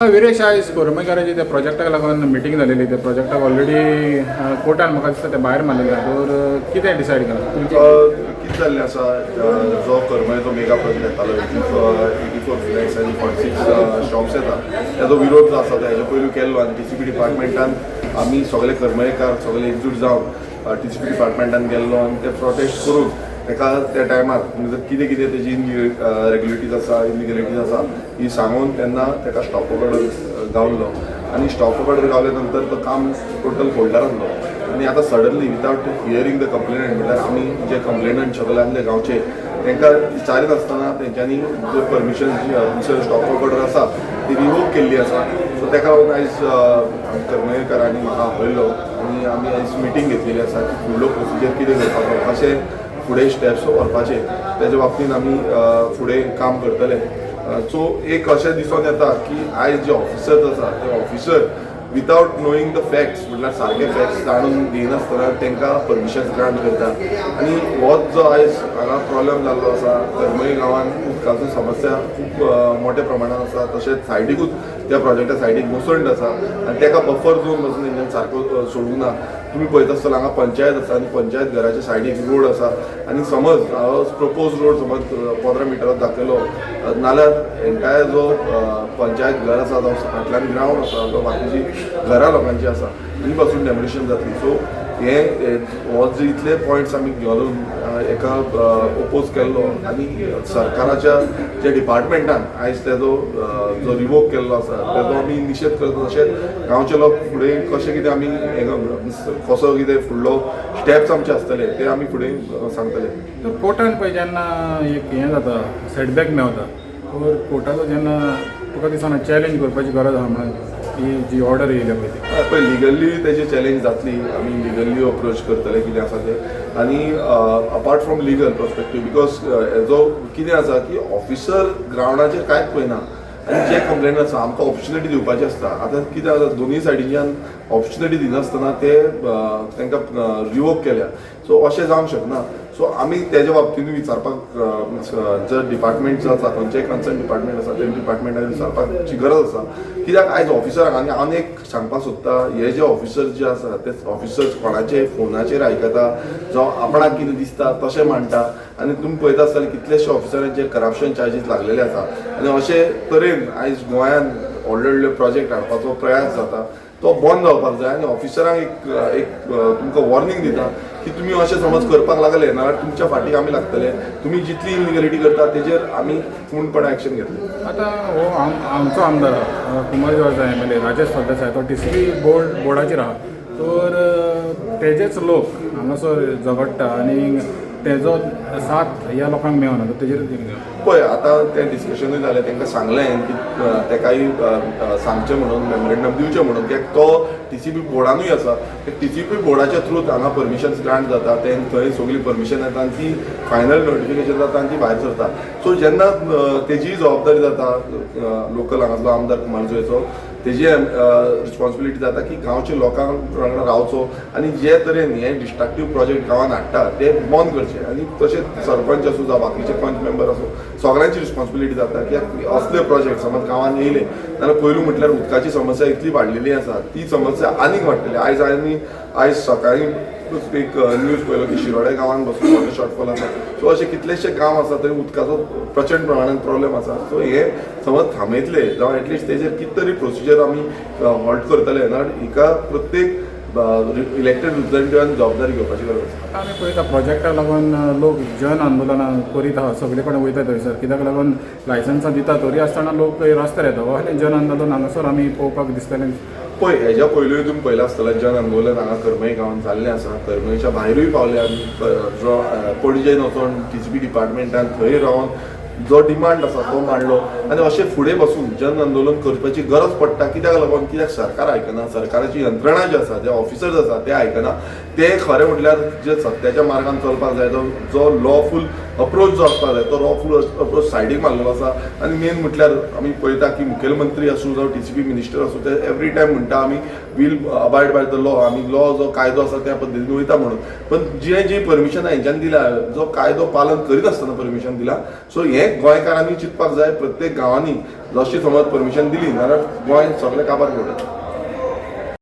विरेश आयज कोरमेकाराची त्या प्रोजेक्टाक लागून मिटींग जालेली त्या प्रोजेक्टाक ऑलरेडी कोर्टान म्हाका दिसता ते भायर मारलेले तर कितें डिसायड केलां कितें जाल्लें आसा जो करमयचो मेगा प्रोजेक्ट येतालो 84 फ्लॅट्स आनी 46 शॉप्स येता तेजो विरोध जो आसा तो हेजे पयलीं केल्लो आनी टीसीपी डिपार्टमेंटान आमी सगळे करमयकार सगळे एकजूट जावन टीसीपी डिपार्टमेंटान गेल्लो आनी ते प्रोटेस्ट करून एका त्या टायमार कितें कितें तेजी रेग्युलेटीज आसा इलिगलिटीज आसा ही सांगून तेन्ना ताका स्टॉप ऑर्डर गावल्लो आनी स्टॉप ऑर्डर गावल्या नंतर तो काम टोटल फोल्डर आसलो आनी आतां suddenly without hearing the complainant म्हटल्यार आमी जे कंप्लेनंट सगळे आसले गांवचे तांकां विचारीत आसतना तेंच्यांनी जो परमिशन जी स्टॉप ऑर्डर आसा ती रिवोक केल्ली आसा सो ताका लागून आयज करमयकारांनी म्हाका आपयलो आनी आमी आयज मिटींग घेतलेली आसा की फुडलो प्रोसिजर कितें करपाचो कशें फुडें स्टेप्स व्हरपाचे तेज्या बाबतींत आमी फुडें काम करतले सो एक अशें दिसून येता की आयज जे ऑफिसर्स आसा ते officer without knowing the facts म्हटल्यार सारके फॅक्ट्स जाणून दिनासतना तांकां परमिशन ग्रांट करता आनी होच जो आयज हांगा प्रॉब्लेम जाल्लो आसा करमय गांवांत उदकाचो समस्या खूब मोठ्या प्रमाणात आसा तशेंच सायडीकूच त्या प्रोजेक्टा सायडीक मुसंड आसा आनी ताका बफर झोन पासून तेंच्यान सारको सोडूंक ना तुमी पळयता आसतना हांगा पंचायत आसा आनी पंचायत घराच्या सायडीक रोड आसा आनी समज प्रपोज रोड समज 15 मिटरात दाखयलो नाल्यार एंटायर जो पंचायत घर आसा जो फाटल्यान ग्रावंड आसा जो बाकीची घरां लोकांची आसा ही पासून डेमोलिशन जातली सो हे हो जे इतले पॉयंट्स आमी घालून एका ओपोज केल्लो आनी सरकाराच्या जे डिपार्टमेंटान आयज तेजो जो रिवोक केल्लो आसा तेजो आमी निशेध करता तशेंच गांवचे लोक फुडें कशें कितें आमी कसो कितें फुडलो स्टेप्स आमचे आसतले ते आमी फुडें सांगतले कोर्टान पळय जेन्ना एक हें जाता सेटबॅक मेवता तर कोर्टाचो जेन्ना तुका दिसना चॅलेंज करपाची गरज आहा म्हणून ही जी ऑर्डर येयल्या पळय ती पळय लिगली तेजी चॅलेंज जातली आमी लिगली अप्रोच करतले कितें आसा तें आनी apart from legal perspective because हेजो कितें आसा की ऑफिसर ग्रावंडाचेर कांयच पळयना आनी जे कंप्लेन आसा आमकां ऑपॉर्च्युनिटी दिवपाची आसता आतां कितें आसा दोनूय सायडीच्यान ऑपॉर्च्युनिटी दिनासतना ते तांकां रिवोक केल्या सो अशें जावंक शकना सो आमी तेज्या बाबतींत विचारपाक जो डिपार्टमेंट जो आसा खंयचेय कन्सर्न डिपार्टमेंट आसा ते डिपार्टमेंटान विचारपाची गरज आसा कित्याक आयज ऑफिसरांक आनी हांव एक सांगपाक सोदता हे जे ऑफिसर्स जे आसा ते ऑफिसर्स कोणाचे फोनाचेर आयकता जावं आपणाक कितें दिसता तशें मांडटा आनी तुमी पळयता आसतले कितलेशे ऑफिसरांचेर करप्शन चार्जीस लागलेले आसा आनी अशे तरेन आयज गोंयांत व्हडले व्हडले प्रोजेक्ट हाडपाचो प्रयास जाता तो बंद जावपाक जाय आनी ऑफिसरांक एक तुमकां वॉर्निंग दिता की तुमी अशें समज करपाक लागले नाल्यार तुमच्या फाटीक आमी लागतले तुमी जितली इलिगलिटी करता तेजेर आमी पूर्णपणे एक्शन घेतले आतां हो आमचो आमदार कुमार जॉर्ज MLA राजेश फळदेसाय तो TCP बोर्डाचेर आहा तर तेजेच लोक हांगासर झगडटा आनी तेजो साथ ह्या लोकांक मेळना तर तेजेर पळय आतां तें डिस्कशनूय जालें तांकां सांगलें की तेकाय सांगचें म्हणून मेमोरेंडम दिवचें म्हणून कित्याक तो TCP बोर्डानूय आसा TCP बोर्डाच्या थ्रू हांगा परमिशन्स ग्रांट जाता थंय सगळी परमिशन येता आनी ती फायनल नोटिफिकेशन जाता आनी ती भायर सरता सो जेन्ना तेजी जबाबदारी जाता लोकल हांगासलो आमदार कुमारजोयचो तेजी रिस्पॉन्सिबिलिटी जाता की गांवच्या लोकांक वांगडा रावचो आनी जे तरेन हे डिस्ट्रक्टीव प्रोजेक्ट गांवांत हाडटा ते बंद करचे आनी तशेंच सरपंच आसूं जावं बाकीचे पंच मेंबर आसूं सगळ्यांची रिस्पॉन्सिबिलिटी जाता कित्याक असले प्रोजेक्ट समज गांवांत येयले जाल्यार पयलू म्हटल्यार उदकाची समस्या इतली वाडलेली आसा ती समस्या आनीक वाडटली आयज सकाळीं एक न्यूज पळयलो की शिरोडे गांवांत बसून व्हडलो शॉर्टफॉल आसा सो अशे कितलेशे गांव आसा थंय उदकाचो प्रचंड प्रमाणांत प्रॉब्लेम आसा सो हे समज थांबयतले जावं एटलिस्ट तेजेर कितें तरी प्रोसिजर आमी हॉल्ट करतले ना हिका प्रत्येक इलेक्टेड रिप्रेझेंटेटिव्हान जबाबदारी घेवपाची गरज आसा आमी पळयता प्रोजेक्टाक लागून लोक जन आंदोलनां करीत आहा सगळे कडेन वयता थंयसर कित्याक लागून लायसन्सां दिता तरी आसतना लोक रस्त्यार येता आनी जन आंदोलन हांगासर आमी पळोवपाक दिसतलें पळय हेज्या पयलूय तुमी पळयलां आसतलें जन आंदोलन हांगा करमय गांवांत जाल्लें आसा करमयच्या भायरूय पावल्या जो पणजेन वचून TCP डिपार्टमेंटान थंय रावन जो डिमांड आसा तो मांडलो आनी अशें फुडें बसून जन आंदोलन करपाची गरज पडटा कित्याक लागून कित्याक सरकार आयकना सरकाराची यंत्रणा जी आसा जे ऑफिसर्स आसा ते आयकना ते खरें म्हटल्यार जे सत्याच्या मार्गान चलपाक जाय जो लॉफूल अप्रोच जो आसता जाय तो रॉफूल अप्रोच सायडीक मारलेलो आसा आनी मेन म्हटल्यार आमी पळयता की मुखेलमंत्री आसूं जावं TCP मिनिस्टर आसूं ते एवरी टायम म्हणटा आमी will abide by the law, आमी लॉ जो कायदो आसा त्या पद्दतीन वयता म्हणून. पण जी परमिशन हेंच्यान दिल्या जो कायदो पालन करीत आसतना परमिशन दिला, सो हें गोंयकारांनी चिंतपाक जाय प्रत्येक गांवांनी जशी समज परमिशन दिली जाल्यार गोंय सगळें काबार पडटा.